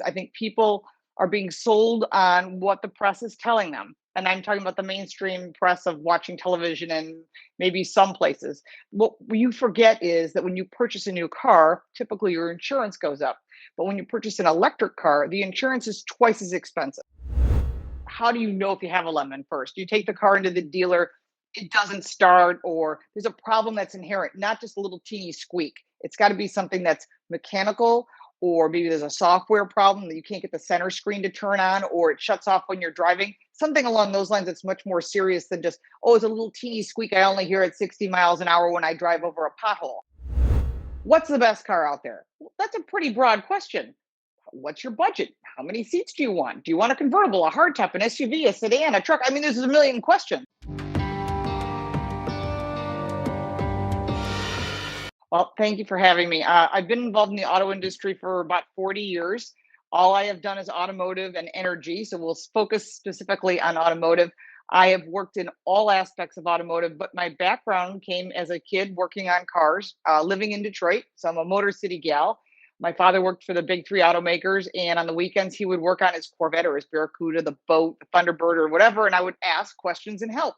I think people are being sold on what the press is telling them. And I'm talking about the mainstream press of watching television and maybe some places. What you forget is that when you purchase a new car, typically your insurance goes up. But when you purchase an electric car, the insurance is twice as expensive. How do you know if you have a lemon first? You take the car into the dealer, it doesn't start, or there's a problem that's inherent, not just a little teeny squeak. It's got to be something that's mechanical, or maybe there's a software problem that you can't get the center screen to turn on, or it shuts off when you're driving. Something along those lines that's much more serious than just, oh, it's a little teeny squeak. I only hear it 60 miles an hour when I drive over a pothole. What's the best car out there? Well, that's a pretty broad question. What's your budget? How many seats do you want? Do you want a convertible, a hardtop, an SUV, a sedan, a truck? I mean, there's a million questions. Well, thank you for having me. I've been involved in the auto industry for about 40 years. All I have done is automotive and energy. So we'll focus specifically on automotive. I have worked in all aspects of automotive, but my background came as a kid working on cars, living in Detroit. So I'm a Motor City gal. My father worked for the big three automakers, and on the weekends, he would work on his Corvette or his Barracuda, the boat, the Thunderbird, or whatever. And I would ask questions and help.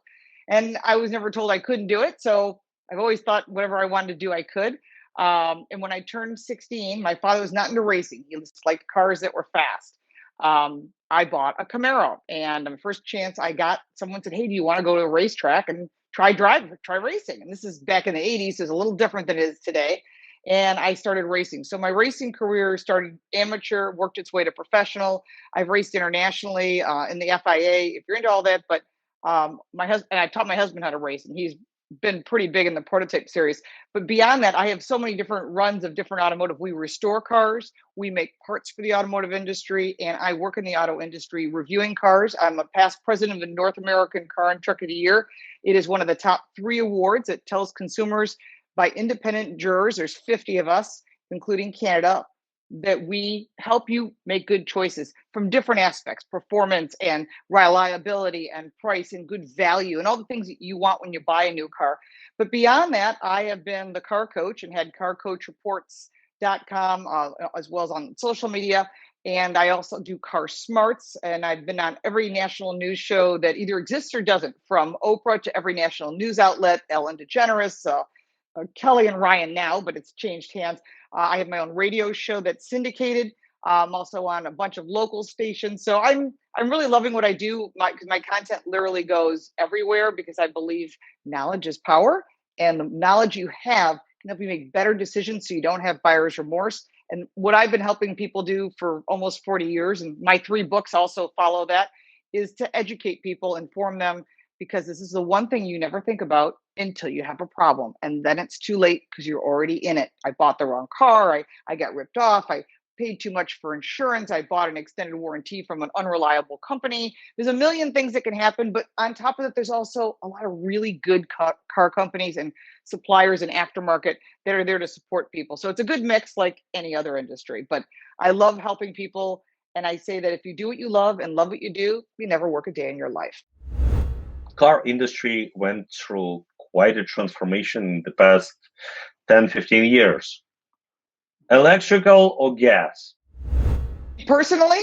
And I was never told I couldn't do it. So I've always thought whatever I wanted to do, I could. And when I turned 16, my father was not into racing. He just liked cars that were fast. I bought a Camaro, and the first chance I got, someone said, "Hey, do you want to go to a racetrack and try racing?" And this is back in the 80s, so it's a little different than it is today. And I started racing. So my racing career started amateur, worked its way to professional. I've raced internationally in the FIA, if you're into all that. But my husband, and I taught my husband how to race, and he's been pretty big in the prototype series. But beyond that, I have so many different runs of different automotive. We restore cars, we make parts for the automotive industry, and I work in the auto industry reviewing cars. I'm a past president of the North American Car and Truck of the Year. It is one of the top 3 awards. It tells consumers by independent jurors, there's 50 of us, including Canada, that we help you make good choices from different aspects, performance and reliability and price and good value and all the things that you want when you buy a new car. But beyond that, I have been the car coach and had carcoachreports.com as well as on social media. And I also do Car Smarts, and I've been on every national news show that either exists or doesn't, from Oprah to every national news outlet, Ellen DeGeneres, Kelly and Ryan now, but it's changed hands. I have my own radio show that's syndicated. I'm also on a bunch of local stations. So I'm really loving what I do. My content literally goes everywhere because I believe knowledge is power, and the knowledge you have can help you make better decisions so you don't have buyer's remorse. And what I've been helping people do for almost 40 years, and my 3 books also follow that, is to educate people, inform them, because this is the one thing you never think about until you have a problem. And then it's too late because you're already in it. I bought the wrong car. I got ripped off. I paid too much for insurance. I bought an extended warranty from an unreliable company. There's a million things that can happen. But on top of that, there's also a lot of really good car companies and suppliers and aftermarket that are there to support people. So it's a good mix like any other industry. But I love helping people. And I say that if you do what you love and love what you do, you never work a day in your life. Car industry went through quite a transformation in the past 10, 15 years. Electrical or gas? Personally,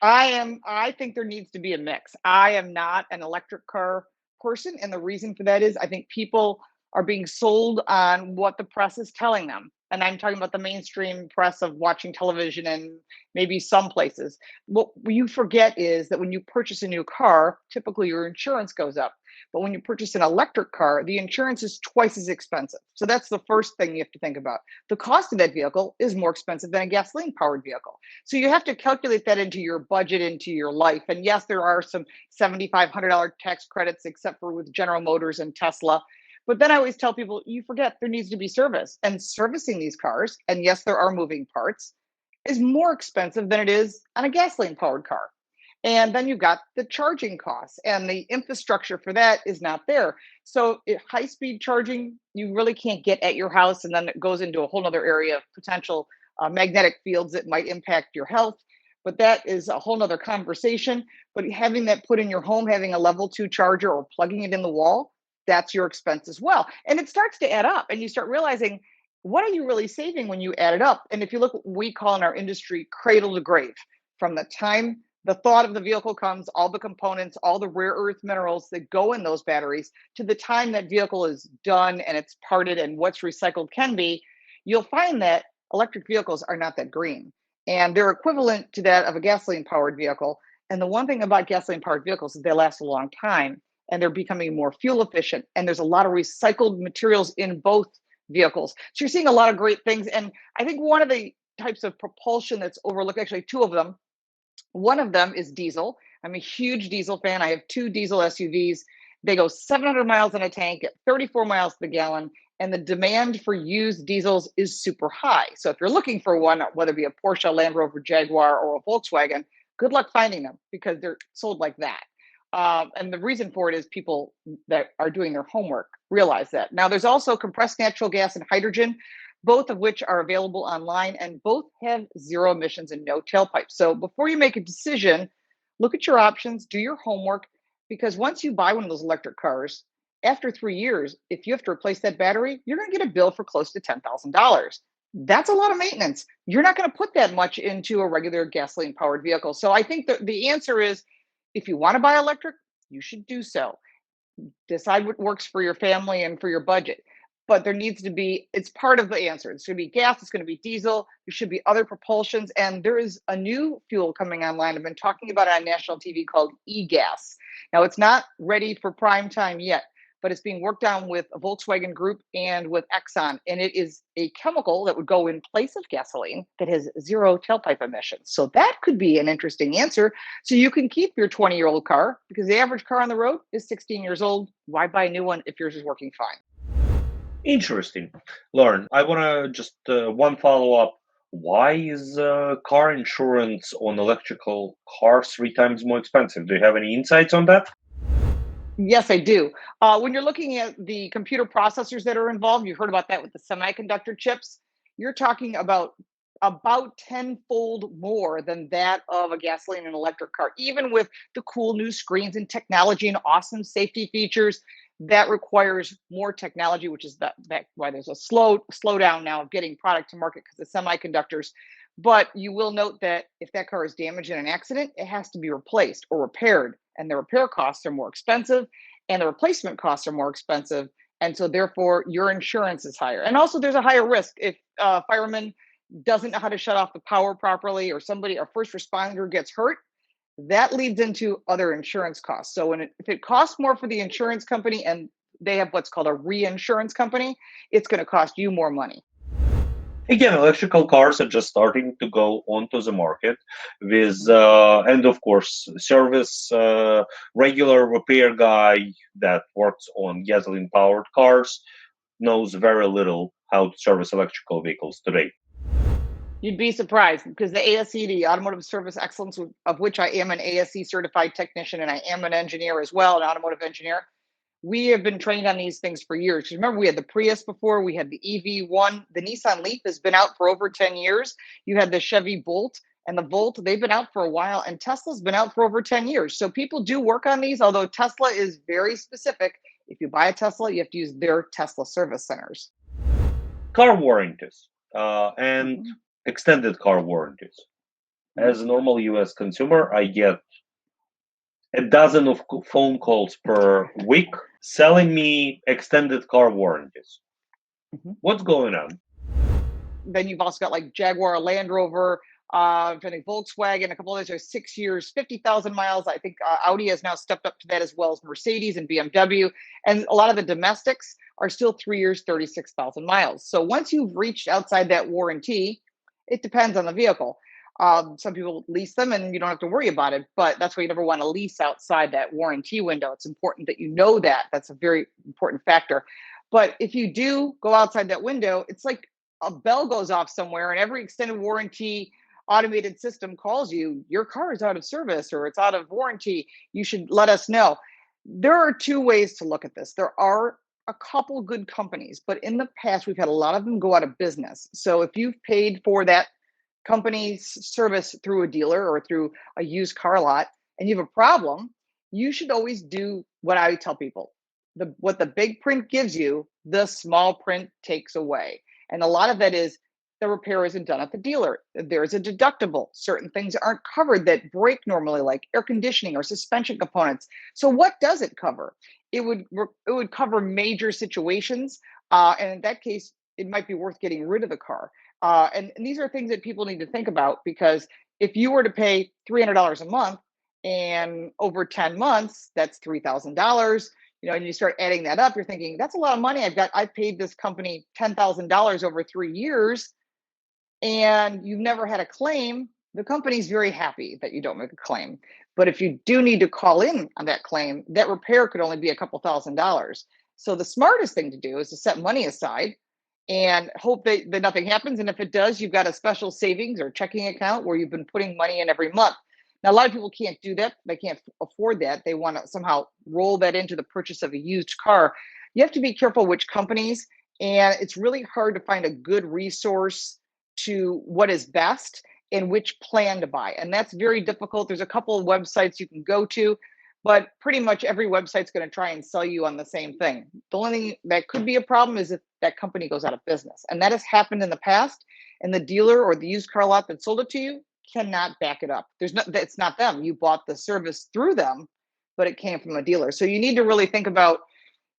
I think there needs to be a mix. I am not an electric car person, and the reason for that is I think people are being sold on what the press is telling them. And I'm talking about the mainstream press of watching television and maybe some places. What you forget is that when you purchase a new car, typically your insurance goes up. But when you purchase an electric car, the insurance is twice as expensive. So that's the first thing you have to think about. The cost of that vehicle is more expensive than a gasoline powered vehicle. So you have to calculate that into your budget, into your life. And yes, there are some $7,500 tax credits, except for with General Motors and Tesla. But then I always tell people, you forget there needs to be service. And servicing these cars, and yes, there are moving parts, is more expensive than it is on a gasoline powered car. And then you've got the charging costs, and the infrastructure for that is not there. So high speed charging, you really can't get at your house. And then it goes into a whole other area of potential magnetic fields that might impact your health. But that is a whole nother conversation. But having that put in your home, having a level 2 charger or plugging it in the wall, that's your expense as well. And it starts to add up, and you start realizing, what are you really saving when you add it up? And if you look what we call in our industry cradle to grave, from the time the thought of the vehicle comes, all the components, all the rare earth minerals that go in those batteries, to the time that vehicle is done and it's parted and what's recycled can be, you'll find that electric vehicles are not that green. And they're equivalent to that of a gasoline powered vehicle. And the one thing about gasoline powered vehicles is they last a long time and they're becoming more fuel efficient. And there's a lot of recycled materials in both vehicles. So you're seeing a lot of great things. And I think one of the types of propulsion that's overlooked, actually, two of them. One of them is diesel. I'm a huge diesel fan. I have two diesel SUVs. They go 700 miles in a tank at 34 miles to the gallon. And the demand for used diesels is super high. So if you're looking for one, whether it be a Porsche, Land Rover, Jaguar, or a Volkswagen, good luck finding them because they're sold like that. And the reason for it is people that are doing their homework realize that. Now, there's also compressed natural gas and hydrogen, both of which are available online, and both have zero emissions and no tailpipes. So before you make a decision, look at your options, do your homework, because once you buy one of those electric cars, after 3 years, if you have to replace that battery, you're going to get a bill for close to $10,000. That's a lot of maintenance. You're not going to put that much into a regular gasoline powered vehicle. So I think that the answer is if you want to buy electric, you should do so. Decide what works for your family and for your budget. But there needs to be, it's part of the answer. It's going to be gas, it's going to be diesel, there should be other propulsions. And there is a new fuel coming online. I've been talking about it on national TV called e-gas. Now, it's not ready for prime time yet, but it's being worked on with a Volkswagen Group and with Exxon. And it is a chemical that would go in place of gasoline that has zero tailpipe emissions. So that could be an interesting answer. So you can keep your 20-year-old car because the average car on the road is 16 years old. Why buy a new one if yours is working fine? Interesting. Lauren, I want to just one follow up. Why is car insurance on electrical cars 3 times more expensive? Do you have any insights on that? Yes, I do. When you're looking at the computer processors that are involved, you heard about that with the semiconductor chips. You're talking about tenfold more than that of a gasoline and electric car. Even with the cool new screens and technology and awesome safety features, that requires more technology, which is that why there's a slowdown now of getting product to market because of semiconductors. But you will note that if that car is damaged in an accident, it has to be replaced or repaired, and the repair costs are more expensive, and the replacement costs are more expensive, and so therefore your insurance is higher. And also, there's a higher risk if a fireman doesn't know how to shut off the power properly, or a first responder gets hurt. That leads into other insurance costs. So if it costs more for the insurance company and they have what's called a reinsurance company, it's going to cost you more money. Again, electrical cars are just starting to go onto the market with, and of course, service, regular repair guy that works on gasoline powered cars knows very little how to service electrical vehicles today. You'd be surprised because the ASE, the Automotive Service Excellence, of which I am an ASE certified technician and I am an engineer as well, an automotive engineer. We have been trained on these things for years. Remember, we had the Prius before, we had the EV1, the Nissan Leaf has been out for over 10 years. You had the Chevy Bolt and the Volt, they've been out for a while, and Tesla's been out for over 10 years. So people do work on these, although Tesla is very specific. If you buy a Tesla, you have to use their Tesla service centers. Car warranties and Mhm. extended car warranties. As a normal US consumer, I get a dozen of phone calls per week selling me extended car warranties. Mhm. What's going on? Then you've also got like Jaguar, Land Rover, I think Volkswagen, a couple of those are 6 years, 50,000 miles. I think Audi has now stepped up to that as well as Mercedes and BMW. And a lot of the domestics are still 3 years, 36,000 miles. So once you've reached outside that warranty, it depends on the vehicle. Some people lease them and you don't have to worry about it, but that's why you never want to lease outside that warranty window. It's important that you know that. That's a very important factor. But if you do go outside that window, it's like a bell goes off somewhere and every extended warranty automated system calls you, your car is out of service or it's out of warranty, you should let us know. There are two ways to look at this. There are a couple good companies, but in the past, we've had a lot of them go out of business. So if you've paid for that company's service through a dealer or through a used car lot and you have a problem, you should always do what I tell people. What the big print gives you, the small print takes away. And a lot of that is the repair isn't done at the dealer. There's a deductible. Certain things aren't covered that break normally, like air conditioning or suspension components. So what does it cover? It would cover major situations, and in that case, it might be worth getting rid of the car. And these are things that people need to think about, because if you were to pay $300 a month, and over 10 months, that's $3,000. And you start adding that up, you're thinking, that's a lot of money. I paid this company $10,000 over 3 years, and you've never had a claim. The company's very happy that you don't make a claim. But if you do need to call in on that claim, that repair could only be a couple $1,000s. So the smartest thing to do is to set money aside and hope that nothing happens. And if it does, you've got a special savings or checking account where you've been putting money in every month. Now, a lot of people can't do that. They can't afford that. They want to somehow roll that into the purchase of a used car. You have to be careful which companies, and it's really hard to find a good resource to what is best and which plan to buy. And that's very difficult. There's a couple of websites you can go to, but pretty much every website's going to try and sell you on the same thing. The only thing that could be a problem is if that company goes out of business. And that has happened in the past, and the dealer or the used car lot that sold it to you cannot back it up. It's not them. You bought the service through them, but it came from a dealer. So you need to really think about,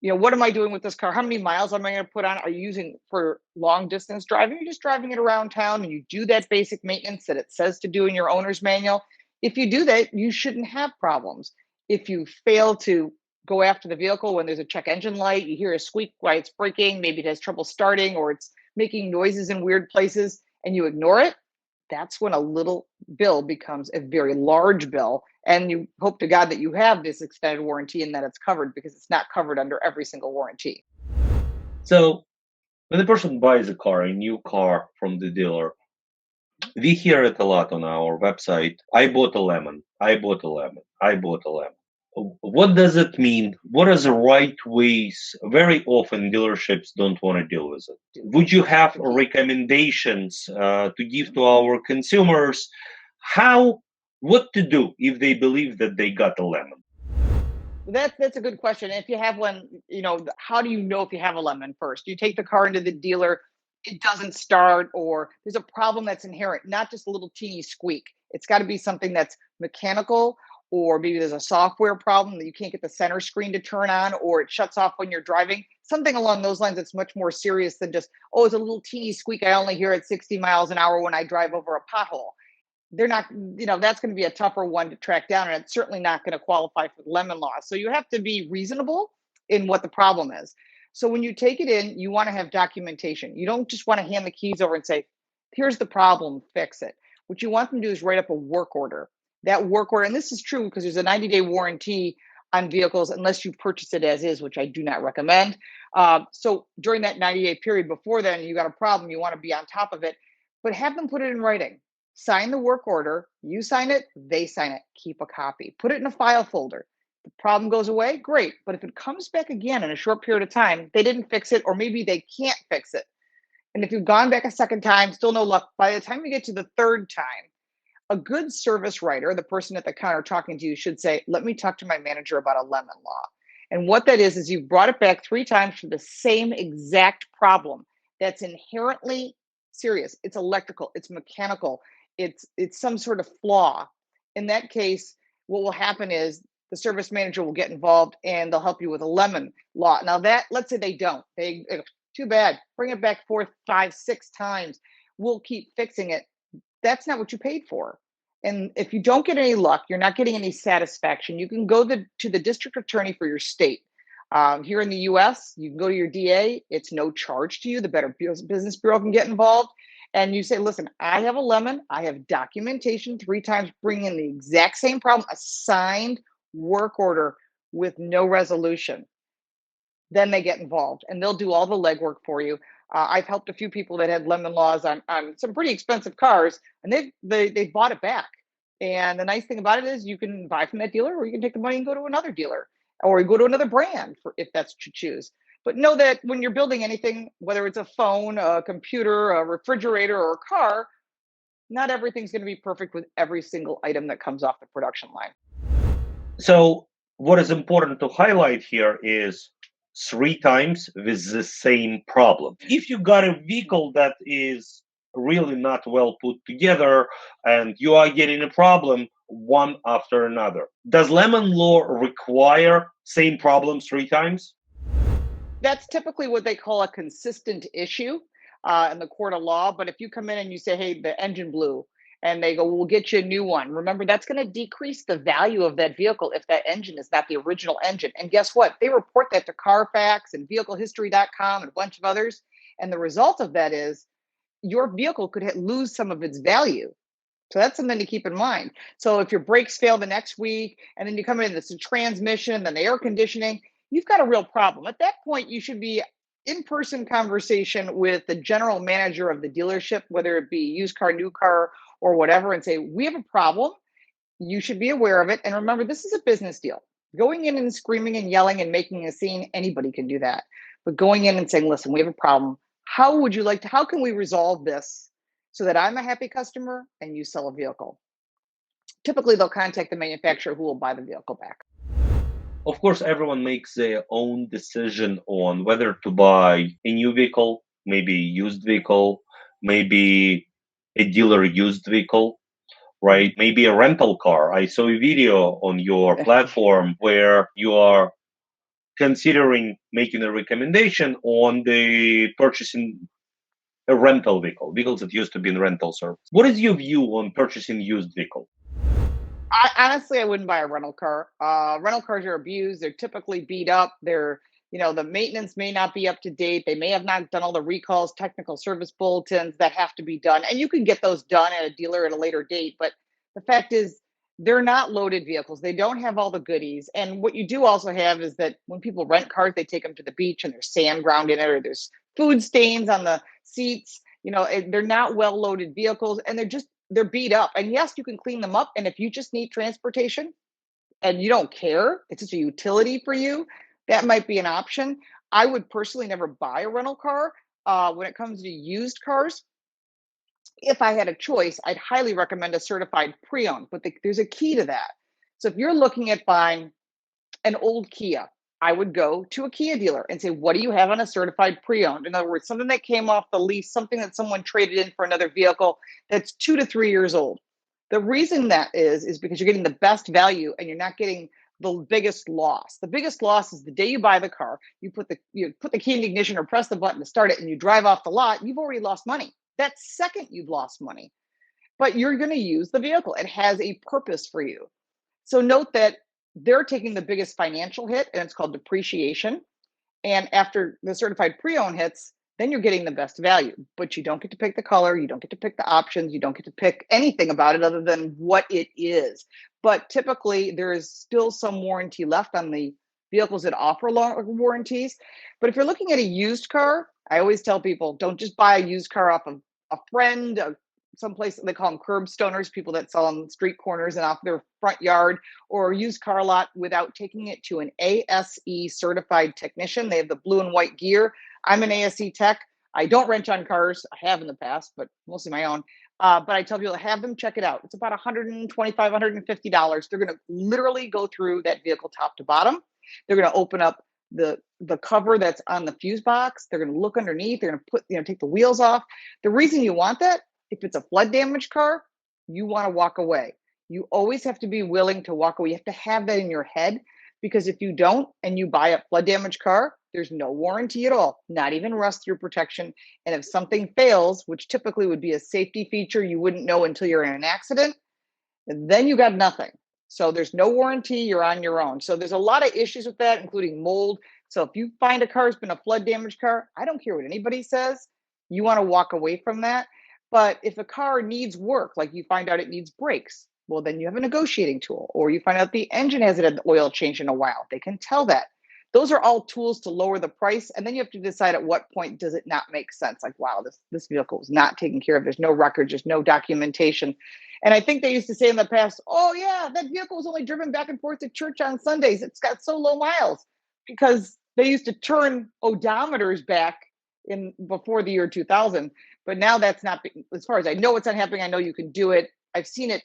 what am I doing with this car? How many miles am I going to put on? Are you using for long distance driving? You're just driving it around town, and you do that basic maintenance that it says to do in your owner's manual. If you do that, you shouldn't have problems. If you fail to go after the vehicle when there's a check engine light, you hear a squeak while it's braking, maybe it has trouble starting, or it's making noises in weird places, and you ignore it, that's when a little bill becomes a very large bill. And you hope to God that you have this extended warranty and that it's covered, because it's not covered under every single warranty. So when a person buys a new car from the dealer, we hear it a lot on our website. I bought a lemon. I bought a lemon. I bought a lemon. What does it mean? What are the right ways? Very often dealerships don't want to deal with it. Would you have recommendations to give to our consumers what to do if they believe that they got a lemon? That's a good question. If you have one, how do you know if you have a lemon first? You take the car into the dealer, it doesn't start, or there's a problem that's inherent, not just a little teeny squeak. It's got to be something that's mechanical, or maybe there's a software problem that you can't get the center screen to turn on, or it shuts off when you're driving. Something along those lines that's much more serious than just, it's a little teeny squeak I only hear at 60 miles an hour when I drive over a pothole. They're not, that's going to be a tougher one to track down, and it's certainly not going to qualify for the lemon law. So you have to be reasonable in what the problem is. So when you take it in, you want to have documentation. You don't just want to hand the keys over and say, here's the problem, fix it. What you want them to do is write up a work order. That work order, and this is true because there's a 90-day warranty on vehicles unless you purchase it as is, which I do not recommend. So during that 90-day period before then, you got a problem, you want to be on top of it, but have them put it in writing. Sign the work order, you sign it, they sign it, keep a copy, put it in a file folder. The problem goes away, great. But if it comes back again in a short period of time, they didn't fix it, or maybe they can't fix it. And if you've gone back a second time, still no luck, by the time you get to the third time, a good service writer, the person at the counter talking to you, should say, let me talk to my manager about a lemon law. And what that is you've brought it back 3 times for the same exact problem that's inherently serious. It's electrical, it's mechanical, it's some sort of flaw. In that case, what will happen is the service manager will get involved and they'll help you with a lemon law. Now let's say they don't. Too bad. Bring it back 4, 5, 6 times. We'll keep fixing it. That's not what you paid for. And if you don't get any luck, you're not getting any satisfaction, you can go to the district attorney for your state. Here in the US, you can go to your DA. It's no charge to you. The Better Business Bureau can get involved. And you say, listen, I have a lemon. I have documentation 3 times bringing in the exact same problem, a signed work order with no resolution. Then they get involved and they'll do all the legwork for you. I've helped a few people that had lemon laws on some pretty expensive cars, and they bought it back. And the nice thing about it is you can buy from that dealer, or you can take the money and go to another dealer, or you go to another brand if that's what you choose. But know that when you're building anything, whether it's a phone, a computer, a refrigerator, or a car, not everything's going to be perfect with every single item that comes off the production line. So what is important to highlight here is 3 times with the same problem. If you got a vehicle that is really not well put together, and you are getting a problem one after another. Does lemon law require same problem 3 times? That's typically what they call a consistent issue in the court of law. But if you come in and you say, hey, the engine blew, and they go, we'll get you a new one. Remember, that's going to decrease the value of that vehicle if that engine is not the original engine. And guess what? They report that to Carfax and vehiclehistory.com and a bunch of others. And the result of that is your vehicle could lose some of its value. So that's something to keep in mind. So if your brakes fail the next week and then you come in, it's the transmission, then the air conditioning, you've got a real problem. At that point, you should be in-person conversation with the general manager of the dealership, whether it be used car, new car, or whatever, and say, we have a problem. You should be aware of it. And remember, this is a business deal. Going in and screaming and yelling and making a scene, anybody can do that. But going in and saying, listen, we have a problem. How can we resolve this so that I'm a happy customer and you sell a vehicle? Typically, they'll contact the manufacturer who will buy the vehicle back. Of course, everyone makes their own decision on whether to buy a new vehicle, maybe a used vehicle, maybe a dealer used vehicle, right? Mhm. Maybe a rental car. I saw a video on your platform where you are considering making a recommendation on the purchasing a rental vehicle, vehicles that used to be in rental service. What is your view on purchasing used vehicle? Honestly, I wouldn't buy a rental car. Rental cars are abused. They're typically beat up. The maintenance may not be up to date. They may have not done all the recalls, technical service bulletins that have to be done. And you can get those done at a dealer at a later date. But the fact is, they're not loaded vehicles. They don't have all the goodies. And what you do also have is that when people rent cars, they take them to the beach and there's sand ground in it, or there's food stains on the seats. They're not well loaded vehicles, and they're beat up. And yes, you can clean them up. And if you just need transportation and you don't care, it's just a utility for you, that might be an option. I would personally never buy a rental car. When it comes to used cars, if I had a choice, I'd highly recommend a certified pre owned, but there's a key to that. So if you're looking at buying an old Kia, I would go to a Kia dealer and say, what do you have on a certified pre-owned? In other words, something that came off the lease, something that someone traded in for another vehicle that's 2 to 3 years old. The reason that is because you're getting the best value and you're not getting the biggest loss. The biggest loss is the day you buy the car, you put the key in the ignition or press the button to start it and you drive off the lot, you've already lost money. That second you've lost money, but you're going to use the vehicle. It has a purpose for you. So note that they're taking the biggest financial hit, and it's called depreciation. And after the certified pre-owned hits, then you're getting the best value. But you don't get to pick the color, you don't get to pick the options, you don't get to pick anything about it other than what it is. But typically, there is still some warranty left on the vehicles that offer long warranties. But if you're looking at a used car, I always tell people don't just buy a used car off of a friend, someplace they call them curb stoners, people that sell on street corners and off their front yard, or a used car lot without taking it to an ASE certified technician. They have the blue and white gear. I'm an ASE tech. I don't wrench on cars. I have in the past, but mostly my own. But I tell people to have them check it out. It's about $125, $150. They're going to literally go through that vehicle top to bottom. They're going to open up the cover that's on the fuse box. They're going to look underneath. They're going to take the wheels off. The reason you want that, if it's a flood damaged car, you want to walk away. You always have to be willing to walk away. You have to have that in your head, because if you don't and you buy a flood damaged car, there's no warranty at all, not even rust through protection. And if something fails, which typically would be a safety feature you wouldn't know until you're in an accident, then you got nothing. So there's no warranty, you're on your own. So there's a lot of issues with that, including mold. So if you find a car has been a flood damaged car, I don't care what anybody says, you want to walk away from that. But if a car needs work, like you find out it needs brakes, well, then you have a negotiating tool. Or you find out the engine hasn't had the oil change in a while. They can tell that. Those are all tools to lower the price. And then you have to decide at what point does it not make sense? Like, wow, this vehicle was not taken care of. There's no records, there's no documentation. And I think they used to say in the past, oh, yeah, that vehicle was only driven back and forth to church on Sundays. It's got so low miles, because they used to turn odometers back in before the year 2000. But now that's not, as far as I know, it's not happening. I know you can do it. I've seen it.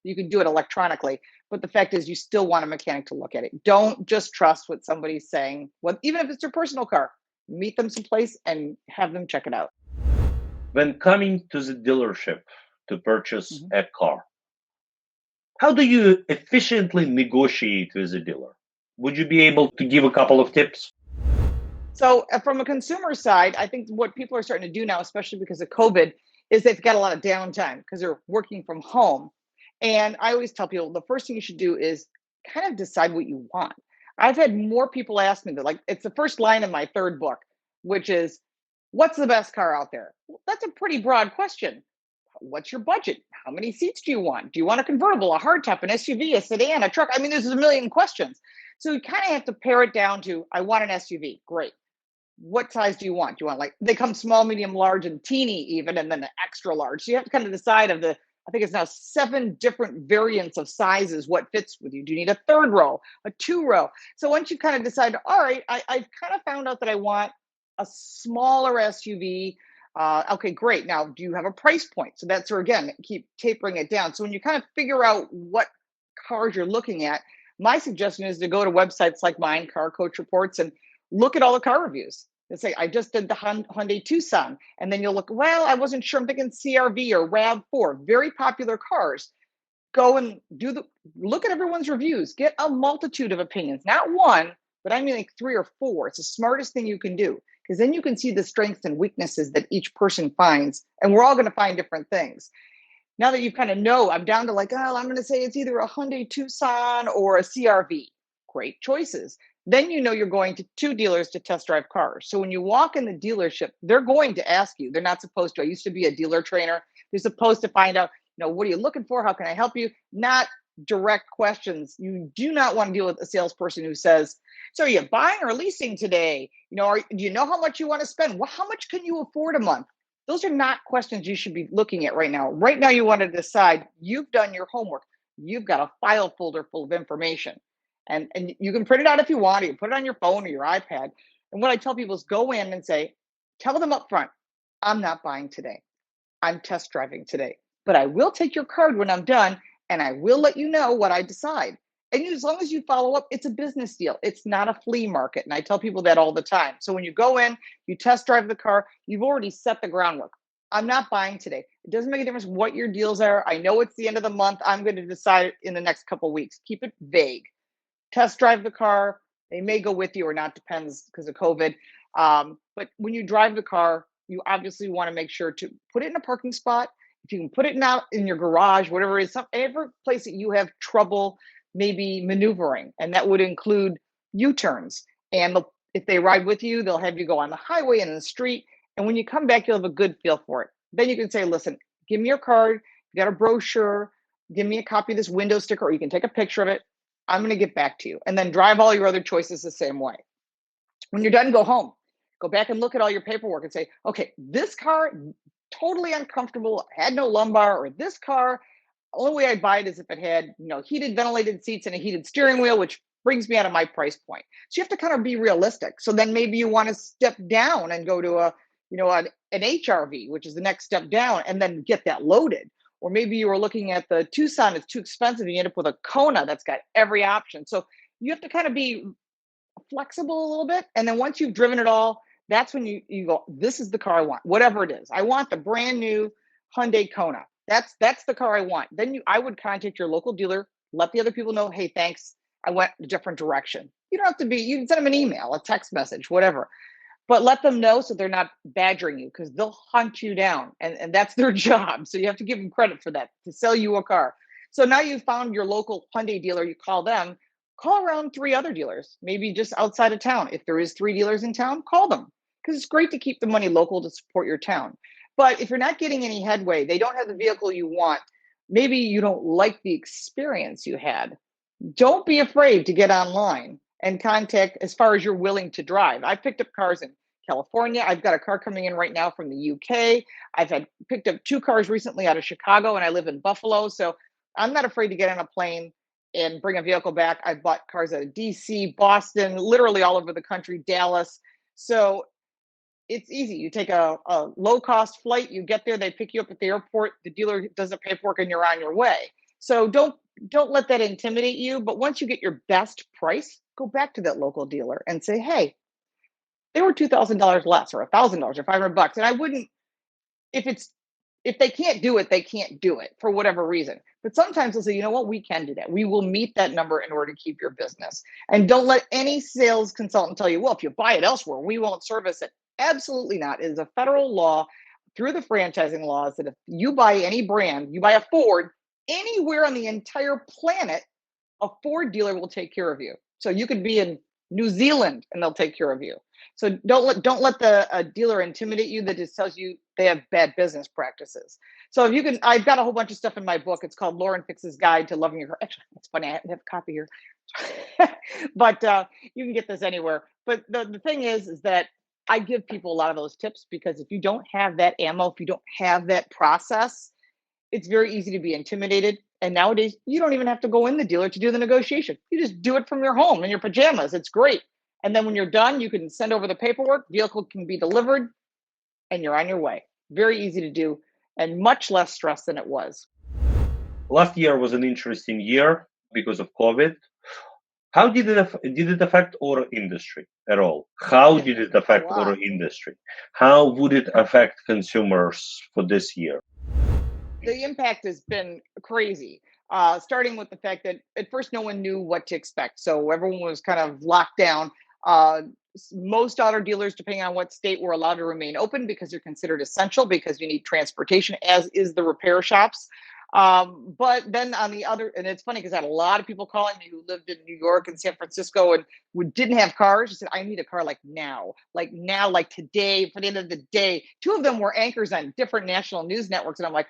You can do it electronically. But the fact is, you still want a mechanic to look at it. Don't just trust what somebody's saying. Well, even if it's your personal car, meet them someplace and have them check it out. When coming to the dealership to purchase Mhm. a car, how do you efficiently negotiate with a dealer? Would you be able to give a couple of tips? So, from a consumer side, I think what people are starting to do now, especially because of COVID, is they've got a lot of downtime because they're working from home. And I always tell people the first thing you should do is kind of decide what you want. I've had more people ask me that, like, it's the first line in my third book, which is, what's the best car out there? Well, that's a pretty broad question. What's your budget? How many seats do you want? Do you want a convertible, a hardtop, an SUV, a sedan, a truck? I mean, there's a million questions. So you kind of have to pare it down to, I want an SUV. Great. What size do you want? Do you want, like, they come small, medium, large, and teeny even, and then the extra large. So you have to kind of decide of the, I think it's now 7 different variants of sizes, what fits with you. Do you need a third row, a two row? So once you kind of decide, all right, I've kind of found out that I want a smaller SUV. Okay, great. Now, do you have a price point? So that's where, again, keep tapering it down. So when you kind of figure out what cars you're looking at, my suggestion is to go to websites like mine, Car Coach Reports, and look at all the car reviews and say, I just did the Hyundai Tucson. And then you'll look, well, I wasn't sure. I'm thinking CRV or RAV4, very popular cars. Go and look at everyone's reviews, get a multitude of opinions, not one, but I mean like 3 or 4. It's the smartest thing you can do because then you can see the strengths and weaknesses that each person finds. And we're all going to find different things. Now that you kind of know, I'm down to like, oh, I'm going to say it's either a Hyundai Tucson or a CRV. Great choices. Then you know you're going to 2 dealers to test drive cars. So when you walk in the dealership, they're going to ask you. They're not supposed to. I used to be a dealer trainer. They're supposed to find out, what are you looking for? How can I help you? Not direct questions. You do not want to deal with a salesperson who says, so are you buying or leasing today? Do you know how much you want to spend? Well, how much can you afford a month? Those are not questions you should be looking at right now. Right now, you want to decide you've done your homework. You've got a file folder full of information. And you can print it out if you want, or you put it on your phone or your iPad. And what I tell people is go in and say, tell them up front, I'm not buying today. I'm test driving today. But I will take your card when I'm done and I will let you know what I decide. And as long as you follow up, it's a business deal. It's not a flea market. And I tell people that all the time. So when you go in, you test drive the car, you've already set the groundwork. I'm not buying today. It doesn't make a difference what your deals are. I know it's the end of the month. I'm going to decide in the next couple of weeks. Keep it vague. Test drive the car. They may go with you or not, depends because of COVID. But when you drive the car, you obviously want to make sure to put it in a parking spot. If you can put it now in your garage, whatever it is, every place that you have trouble maybe maneuvering, and that would include U-turns. And if they ride with you, they'll have you go on the highway and in the street. And when you come back, you'll have a good feel for it. Then you can say, listen, give me your card. You got a brochure. Give me a copy of this window sticker, or you can take a picture of it. I'm going to get back to you. And then drive all your other choices the same way. When you're done, go home. Go back and look at all your paperwork and say, okay, this car, totally uncomfortable, had no lumbar, or this car, only way I'd buy it is if it had, heated ventilated seats and a heated steering wheel, which brings me out of my price point. So you have to kind of be realistic. So then maybe you want to step down and go to an HRV, which is the next step down, and then get that loaded. Or maybe you were looking at the Tucson, it's too expensive. You end up with a Kona that's got every option. So you have to kind of be flexible a little bit. And then once you've driven it all, that's when you go, this is the car I want, whatever it is. I want the brand new Hyundai Kona. That's the car I want. Then I would contact your local dealer, let the other people know, hey, thanks. I went a different direction. You don't have to you can send them an email, a text message, whatever. But let them know so they're not badgering you because they'll hunt you down. And that's their job. So you have to give them credit for that, to sell you a car. So now you've found your local Hyundai dealer, you call them, call around 3 other dealers, maybe just outside of town. If there is 3 dealers in town, call them because it's great to keep the money local to support your town. But if you're not getting any headway, they don't have the vehicle you want, maybe you don't like the experience you had, don't be afraid to get online and contact as far as you're willing to drive. I've picked up cars in California. I've got a car coming in right now from the UK. I've had picked up 2 cars recently out of Chicago, and I live in Buffalo. So I'm not afraid to get on a plane and bring a vehicle back. I've bought cars out of DC, Boston, literally all over the country, Dallas. So it's easy. You take a low cost flight, you get there, they pick you up at the airport, the dealer does the paperwork, and you're on your way. So don't let that intimidate you. But once you get your best price, go back to that local dealer and say, hey, they were $2,000 less, or $1,000, or $500, and I wouldn't if it's if they can't do it, they can't do it for whatever reason. But sometimes they'll say, you know what, we can do that. We will meet that number in order to keep your business. And don't let any sales consultant tell you, well, if you buy it elsewhere, we won't service it. Absolutely not. It is a federal law through the franchising laws that if you buy any brand, you buy a Ford anywhere on the entire planet, a Ford dealer will take care of you. So you could be in New Zealand and they'll take care of you. So don't let the dealer intimidate you that just tells you they have bad business practices. So if you can, I've got a whole bunch of stuff in my book. It's called Lauren Fix's Guide to Loving Your Car. Actually, it's funny. I have a copy here, but you can get this anywhere. But the thing is that I give people a lot of those tips because if you don't have that ammo, if you don't have that process, it's very easy to be intimidated. And nowadays, you don't even have to go in the dealer to do the negotiation. You just do it from your home in your pajamas. It's great. And then when you're done, you can send over the paperwork, vehicle can be delivered, and you're on your way. Very easy to do and much less stress than it was. Last year was an interesting year because of COVID. How did it affect our industry at all? How did it A affect our lot. industry? How would it affect consumers for this year? The impact has been crazy. Starting with the fact that at first no one knew what to expect, so everyone was kind of locked down. Uh, Most auto dealers, depending on what state, were allowed to remain open because they're considered essential because you need transportation, as is the repair shops. But then on the other, and it's funny because I had a lot of people calling me who lived in New York and San Francisco and who didn't have cars. They said, I need a car like now, like today, for the end of the day. Two of them were anchors on different national news networks. And I'm like,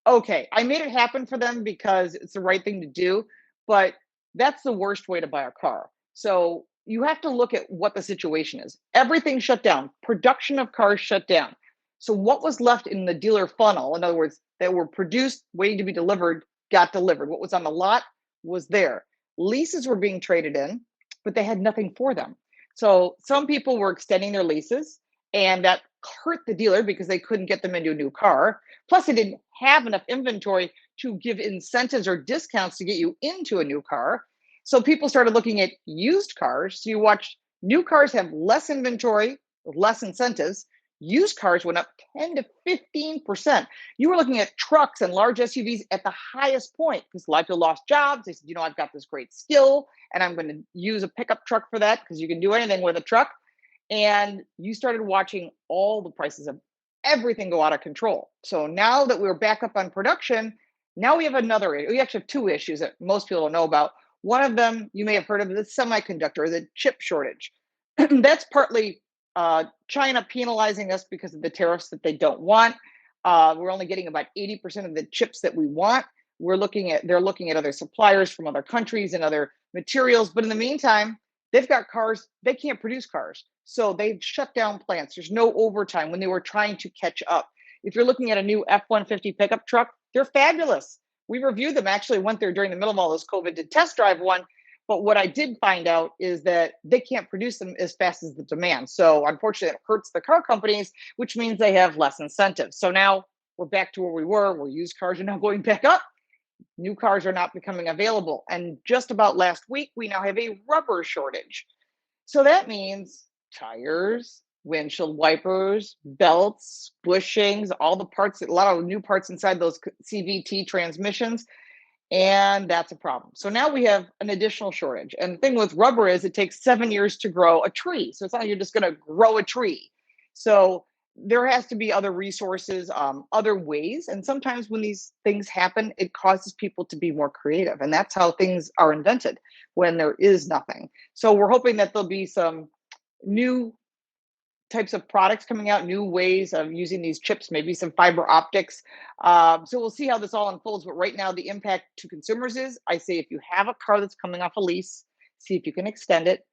okay, I made it happen for them because it's the right thing to do, but that's the worst way to buy a car. So you have to look at what the situation is. Everything shut down, production of cars shut down. So what was left in the dealer funnel, in other words, that were produced, waiting to be delivered, got delivered. What was on the lot was there. Leases were being traded in, but they had nothing for them. So some people were extending their leases, and that hurt the dealer because they couldn't get them into a new car. Plus, they didn't have enough inventory to give incentives or discounts to get you into a new car. So people started looking at used cars. So you watch new cars have less inventory, less incentives. Used cars went up 10 to 15%. You were looking at trucks and large SUVs at the highest point because a lot of people lost jobs. They said, I've got this great skill and I'm going to use a pickup truck for that because you can do anything with a truck. And you started watching all the prices of everything go out of control. So now that we're back up on production, now we we actually have two issues that most people don't know about. One of them you may have heard of, the semiconductor, the chip shortage. That's partly China penalizing us because of the tariffs that they don't want. We're only getting about 80% of the chips that we want. They're looking at other suppliers from other countries and other materials. But in the meantime, they've got cars, they can't produce cars. So they've shut down plants. There's no overtime when they were trying to catch up. If you're looking at a new F-150 pickup truck, they're fabulous. We reviewed them, actually went there during the middle of all this COVID to test drive one. But what I did find out is that they can't produce them as fast as the demand. So unfortunately, it hurts the car companies, which means they have less incentives. So now we're back to where we were, where used cars are now going back up. New cars are not becoming available. And just about last week, we now have a rubber shortage. So that means tires, windshield wipers, belts, bushings, all the parts, a lot of new parts inside those CVT transmissions. And that's a problem. So now we have an additional shortage. And the thing with rubber is it takes 7 years to grow a tree. So it's not like you're just going to grow a tree. So there has to be other resources, other ways. And sometimes when these things happen, it causes people to be more creative. And that's how things are invented when there is nothing. So we're hoping that there'll be some new types of products coming out, new ways of using these chips, maybe some fiber optics. So we'll see how this all unfolds. But right now, the impact to consumers is, I say, if you have a car that's coming off a lease, see if you can extend it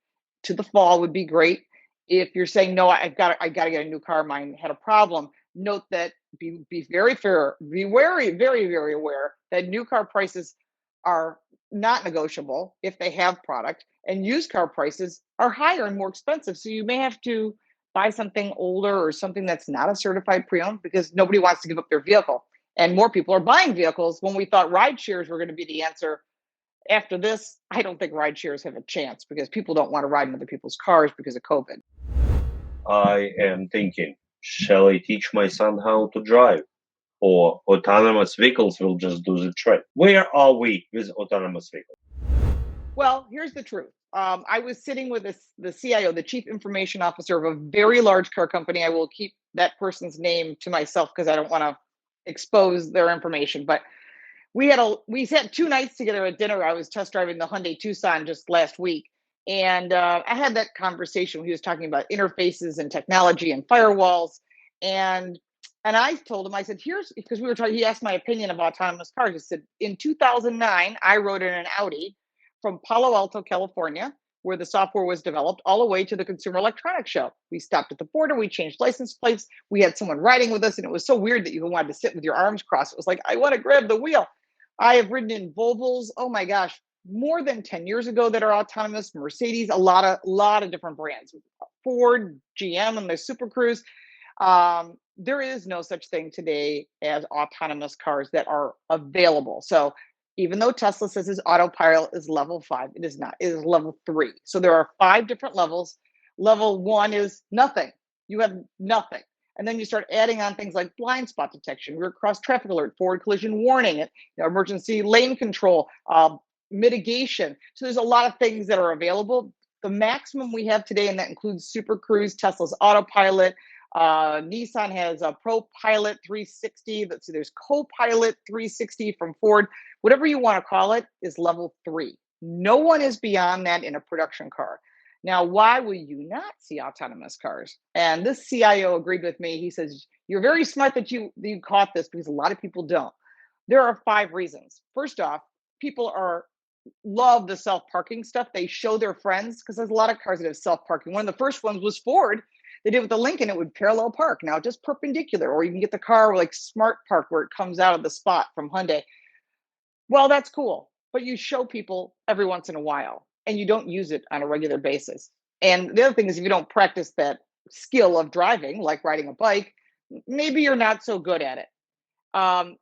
to the fall would be great. If you're saying no, I got to get a new car, mine had a problem. Note that be very fair, be wary, very very aware that new car prices are not negotiable if they have product, and used car prices are higher and more expensive. So you may have to buy something older or something that's not a certified pre-owned because nobody wants to give up their vehicle. And more people are buying vehicles when we thought ride shares were going to be the answer. After this, I don't think ride shares have a chance because people don't want to ride in other people's cars because of COVID. I am thinking, Shall I teach my son how to drive? Or autonomous vehicles will just do the trick. Where are we with autonomous vehicles? Well, here's the truth. I was sitting with the CIO, the chief information officer of a very large car company. I will keep that person's name to myself because I don't want to expose their information. But we sat 2 nights together at dinner. I was test driving the Hyundai Tucson just last week, and I had that conversation. He was talking about interfaces and technology and firewalls, and and I told him, I said, here's because we were talking. He asked my opinion of autonomous cars. He said, in 2009, I rode in an Audi from Palo Alto, California, where the software was developed, all the way to the Consumer Electronics Show. We stopped at the border. We changed license plates. We had someone riding with us, and it was so weird that you wanted to sit with your arms crossed. It was like, I want to grab the wheel. I have ridden in Volvos, oh my gosh, more than 10 years ago that are autonomous, Mercedes, a lot of different brands, Ford, GM, and the Super Cruise. There is no such thing today as autonomous cars that are available. So even though Tesla says his autopilot is level 5, it is not. It is level 3. So there are 5 different levels. Level 1 is nothing. You have nothing. And then you start adding on things like blind spot detection, rear cross traffic alert, forward collision warning, emergency lane control, mitigation. So there's a lot of things that are available. The maximum we have today, and that includes Super Cruise, Tesla's autopilot. Nissan has a Pro Pilot 360. So there's Co-Pilot 360 from Ford. Whatever you want to call it is level 3. No one is beyond that in a production car. Now, why will you not see autonomous cars? And this CIO agreed with me. He says, you're very smart that you caught this because a lot of people don't. There are 5 reasons. First off, people love the self-parking stuff. They show their friends because there's a lot of cars that have self-parking. One of the first ones was Ford. They did with the Lincoln, it would parallel park. Now just perpendicular, or you can get the car like smart park where it comes out of the spot from Hyundai. Well, that's cool, but you show people every once in a while and you don't use it on a regular basis. And the other thing is, if you don't practice that skill of driving, like riding a bike, maybe you're not so good at it.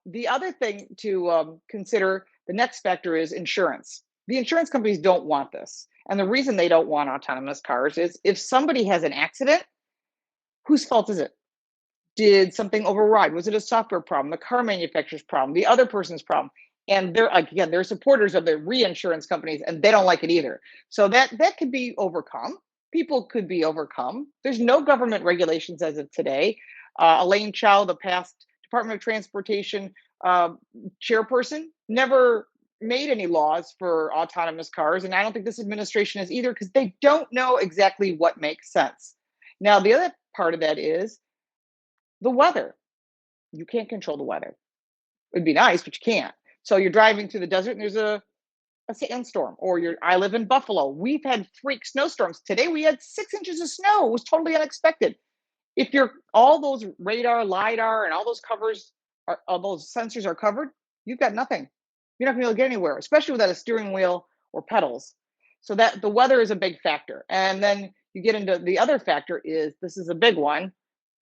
The other thing to consider, the next factor is insurance. The insurance companies don't want this. And the reason they don't want autonomous cars is if somebody has an accident, whose fault is it? Did something override? Was it a software problem, the car manufacturer's problem, the other person's problem? And they're supporters of the reinsurance companies, and they don't like it either. So that could be overcome. People could be overcome. There's no government regulations as of today. Elaine Chao, the past Department of Transportation chairperson, never made any laws for autonomous cars, and I don't think this administration has either because they don't know exactly what makes sense. Now, the other part of that is the weather. You can't control the weather. It'd be nice, but you can't. So you're driving through the desert and there's a sandstorm, or I live in Buffalo. We've had freak snowstorms. Today we had 6 inches of snow. It was totally unexpected. If all those radar, LiDAR, and all those all those sensors are covered, you've got nothing. You're not going to be able to get anywhere, especially without a steering wheel or pedals. So that the weather is a big factor. And then you get into the other factor is, this is a big one.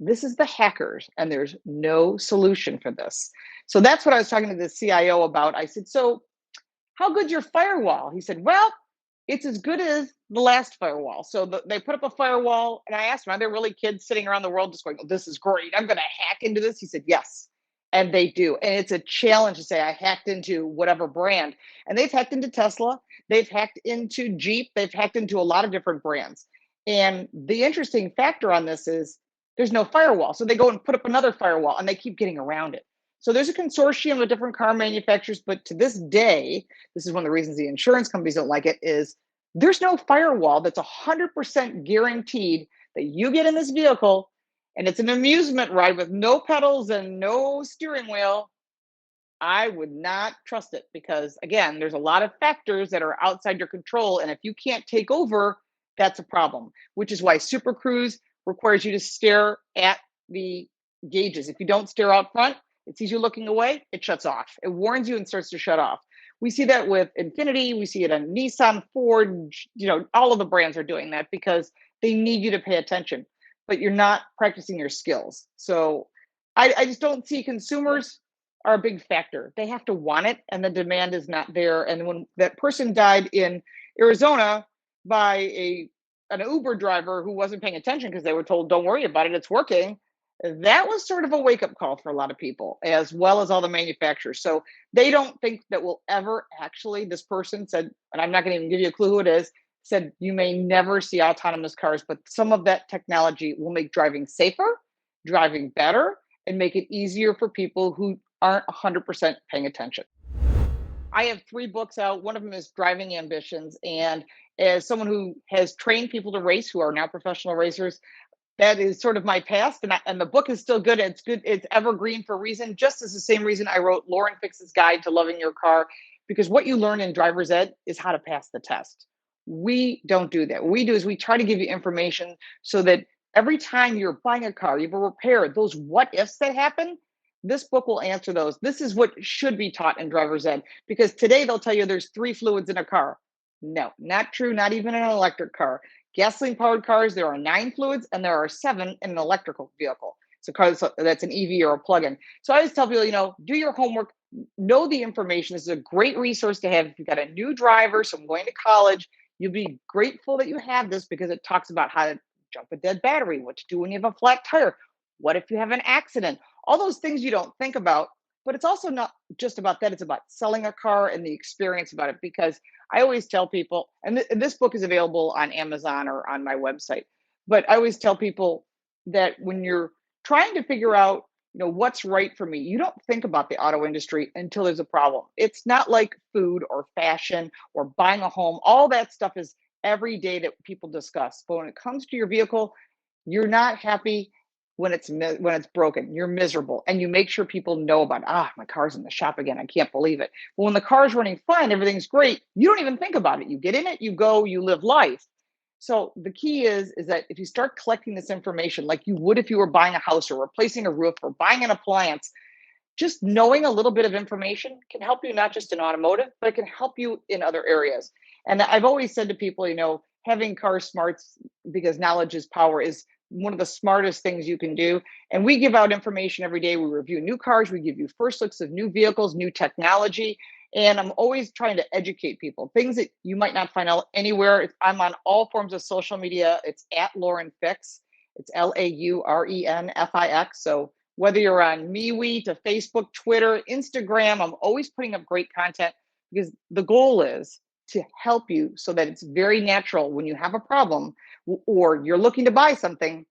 This is the hackers, and there's no solution for this. So that's what I was talking to the CIO about. I said, so how good's your firewall? He said, well, it's as good as the last firewall. So they put up a firewall, and I asked him, are there really kids sitting around the world just going, oh, this is great, I'm going to hack into this? He said, yes. And they do. And it's a challenge to say, I hacked into whatever brand. And they've hacked into Tesla. They've hacked into Jeep. They've hacked into a lot of different brands. And the interesting factor on this is there's no firewall. So they go and put up another firewall, and they keep getting around it. So there's a consortium of different car manufacturers. But to this day, this is one of the reasons the insurance companies don't like it, is there's no firewall that's 100% guaranteed that you get in this vehicle and it's an amusement ride with no pedals and no steering wheel. I would not trust it because, again, there's a lot of factors that are outside your control. And if you can't take over, that's a problem, which is why Super Cruise requires you to stare at the gauges. If you don't stare out front, it sees you looking away, it shuts off. It warns you and starts to shut off. We see that with Infiniti. We see it on Nissan, Ford. All of the brands are doing that because they need you to pay attention, but you're not practicing your skills. So I just don't see consumers are a big factor. They have to want it, and the demand is not there. And when that person died in Arizona by an Uber driver who wasn't paying attention because they were told, don't worry about it, it's working. That was sort of a wake up call for a lot of people, as well as all the manufacturers. So they don't think that we'll ever actually, this person said, and I'm not going to even give you a clue who it is, said you may never see autonomous cars, but some of that technology will make driving safer, driving better, and make it easier for people who aren't 100% paying attention. I have 3 books out. One of them is Driving Ambitions. And as someone who has trained people to race who are now professional racers, that is sort of my past, and the book is still good. It's good. It's evergreen for a reason, just as the same reason I wrote Lauren Fix's Guide to Loving Your Car, because what you learn in driver's ed is how to pass the test. We don't do that. What we do is we try to give you information so that every time you're buying a car, you have a repair, those what ifs that happen, this book will answer those. This is what should be taught in driver's ed, because today they'll tell you there's 3 fluids in a car. No, not true, not even in an electric car. Gasoline powered cars, there are 9 fluids and there are 7 in an electrical vehicle. So cars that's an EV or a plug-in. So I always tell people, do your homework, know the information. This is a great resource to have if you've got a new driver, someone going to college. You'll be grateful that you have this because it talks about how to jump a dead battery, what to do when you have a flat tire, what if you have an accident, all those things you don't think about. But it's also not just about that. It's about selling a car and the experience about it. Because I always tell people, and this book is available on Amazon or on my website, but I always tell people that when you're trying to figure out, what's right for me, you don't think about the auto industry until there's a problem. It's not like food or fashion or buying a home. All that stuff is every day that people discuss. But when it comes to your vehicle, you're not happy when it's broken. You're miserable, and you make sure people know about, my car's in the shop again, I can't believe it. But when the car's running fine, everything's great, you don't even think about it. You get in it, you go, you live life. So the key is that if you start collecting this information like you would if you were buying a house or replacing a roof or buying an appliance, just knowing a little bit of information can help you not just in automotive, but it can help you in other areas. And I've always said to people, having car smarts, because knowledge is power, is one of the smartest things you can do. And we give out information every day. We review new cars. We give you first looks of new vehicles, new technology. And I'm always trying to educate people, things that you might not find out anywhere. I'm on all forms of social media. It's at Lauren Fix. It's LAURENFIX. So whether you're on MeWe to Facebook, Twitter, Instagram, I'm always putting up great content, because the goal is to help you so that it's very natural when you have a problem or you're looking to buy something,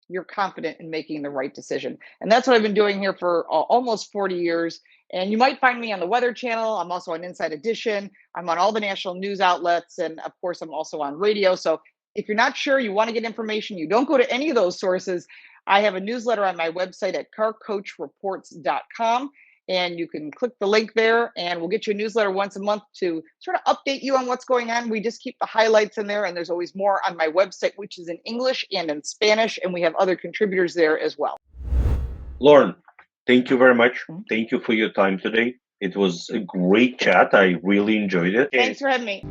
you're confident in making the right decision. And that's what I've been doing here for almost 40 years. And you might find me on the Weather Channel. I'm also on Inside Edition. I'm on all the national news outlets. And of course, I'm also on radio. So if you're not sure, you want to get information, you don't go to any of those sources. I have a newsletter on my website at carcoachreports.com. And you can click the link there, and we'll get you a newsletter once a month to sort of update you on what's going on. We just keep the highlights in there, and there's always more on my website, which is in English and in Spanish, and we have other contributors there as well. Lauren, thank you very much. Thank you for your time today. It was a great chat. I really enjoyed it. Thanks for having me.